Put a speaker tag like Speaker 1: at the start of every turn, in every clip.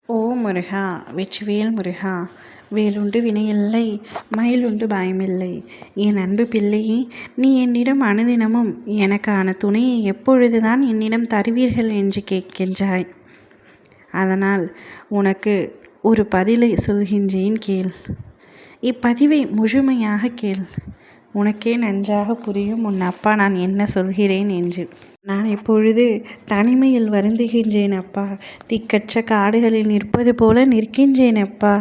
Speaker 1: ஓ முருகா! வெற்றிவேல் முருகா! வேலுண்டு வினையில்லை, மயிலுண்டு பயமில்லை. என் அன்பு பிள்ளையே, நீ என்னிடம் அனுதினமும் எனக்கான துணையை எப்பொழுதுதான் என்னிடம் தருவீர்கள் என்று கேட்கின்றாய். அதனால் உனக்கு ஒரு பதிலை சொல்கின்றேன் கேள். இப்பதிவை முழுமையாக கேள். உனக்கே நன்றாக புரியும் உன் அப்பா நான் என்ன சொல்கிறேன் என்று. நான் இப்பொழுது தனிமையில் வருந்துகின்றேன் அப்பா. திக்கற்ற காடுகளில் நிற்பது போல நிற்கின்றேன் அப்பா.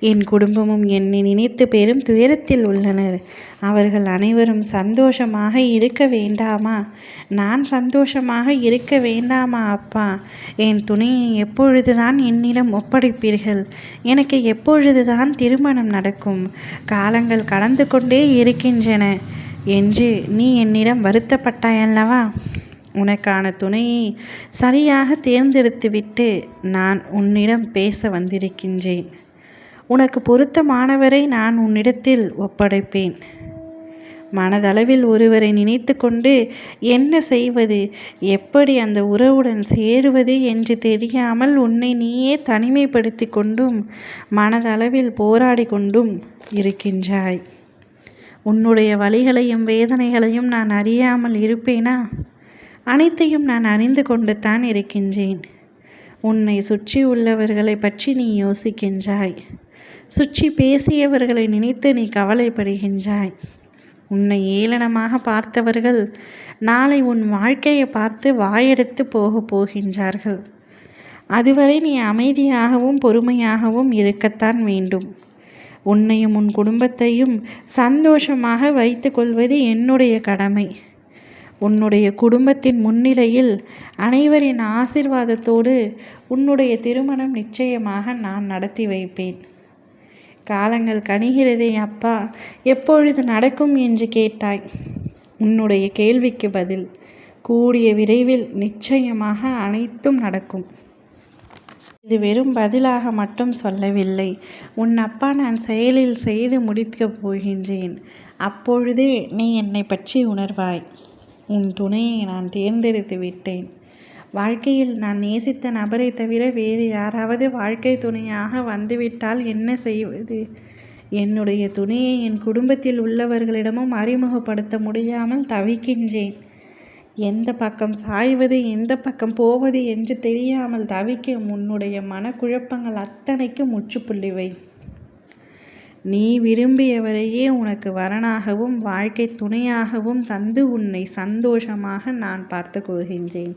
Speaker 1: என் குடும்பமும் என்னை நினைத்து பெரும் துயரத்தில் உள்ளனர். அவர்கள் அனைவரும் சந்தோஷமாக இருக்க வேண்டாமா? நான் சந்தோஷமாக இருக்க வேண்டாமா அப்பா? என் துணையை எப்பொழுதுதான் என்னிடம் ஒப்படைப்பீர்கள்? எனக்கு எப்பொழுதுதான் திருமணம் நடக்கும்? காலங்கள் கடந்து கொண்டே இருக்கின்றன என்று நீ என்னிடம் வருத்தப்பட்டாயல்லவா? உனக்கான துணையை சரியாக தேர்ந்தெடுத்துவிட்டு நான் உன்னிடம் பேச வந்திருக்கின்றேன். உனக்கு பொருத்தமானவரை நான் உன்னிடத்தில் ஒப்படைப்பேன். மனதளவில் ஒருவரை நினைத்து கொண்டு என்ன செய்வது, எப்படி அந்த உறவுடன் சேருவது என்று தெரியாமல் உன்னை நீயே தனிமைப்படுத்தி கொண்டும் மனதளவில் போராடி கொண்டும் இருக்கின்றாய். உன்னுடைய வலிகளையும் வேதனைகளையும் நான் அறியாமல் இருப்பேனா? அனைத்தையும் நான் அறிந்து கொண்டு தான் இருக்கின்றேன். உன்னை சுற்றி உள்ளவர்களை பற்றி நீ யோசிக்கின்றாய். சுற்றி பேசியவர்களை நினைத்து நீ கவலைப்படுகின்றாய். உன்னை ஏளனமாக பார்த்தவர்கள் நாளை உன் வாழ்க்கையை பார்த்து வாயெடுத்து போகின்றார்கள். அதுவரை நீ அமைதியாகவும் பொறுமையாகவும் இருக்கத்தான் வேண்டும். உன்னையும் உன் குடும்பத்தையும் சந்தோஷமாக வைத்து கொள்வது என்னுடைய கடமை. உன்னுடைய குடும்பத்தின் முன்னிலையில் அனைவரின் ஆசீர்வாதத்தோடு உன்னுடைய திருமணம் நிச்சயமாக நான் நடத்தி வைப்பேன். காலங்கள் கனிகிறதே அப்பா, எப்பொழுது நடக்கும் என்று கேட்டாய். உன்னுடைய கேள்விக்கு பதில் கூடிய விரைவில் நிச்சயமாக அனைத்தும் நடக்கும். இது வெறும் பதிலாக மட்டும் சொல்லவில்லை. உன் அப்பா நான் செயலில் செய்து முடிக்கப் போகின்றேன். அப்பொழுதே நீ என்னை பற்றி உணர்வாய். உன் துணையை நான் தேர்ந்தெடுத்து விட்டேன். வாழ்க்கையில் நான் நேசித்த நபரை தவிர வேறு யாராவது வாழ்க்கை துணையாக வந்துவிட்டால் என்ன செய்வது? என்னுடைய துணையை என் குடும்பத்தில் உள்ளவர்களிடமும் அறிமுகப்படுத்த முடியாமல் தவிக்கின்றேன். எந்த பக்கம் சாய்வது, எந்த பக்கம் போவது என்று தெரியாமல் தவிக்கும் உன்னுடைய மனக்குழப்பங்கள் அத்தனைக்கும் முற்றுப்புள்ளி வை. நீ விரும்பியவரையே உனக்கு வரனாகவும் வாழ்க்கை துணையாகவும் தந்து உன்னை சந்தோஷமாக நான் பார்த்து கொள்கின்றேன்.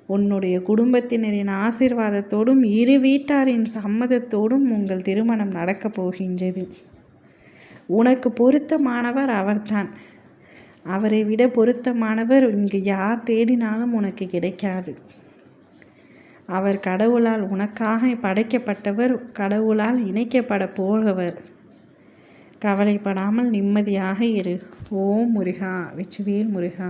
Speaker 1: உன்னுடைய குடும்பத்தினரின் ஆசீர்வாதத்தோடும் இரு வீட்டாரின் சம்மதத்தோடும் உங்கள் திருமணம் நடக்கப் போகின்றது. உனக்கு பொருத்தமானவர் அவர்தான். அவரை விட பொருத்தமானவர் இங்கு யார் தேடினாலும் உனக்கு கிடைக்காது. அவர் கடவுளால் உனக்காக படைக்கப்பட்டவர், கடவுளால் இணைக்கப்பட போகிறவர். கவலைப்படாமல் நிம்மதியாக இரு. ஓம் முருகா! வெற்றிவேல் முருகா!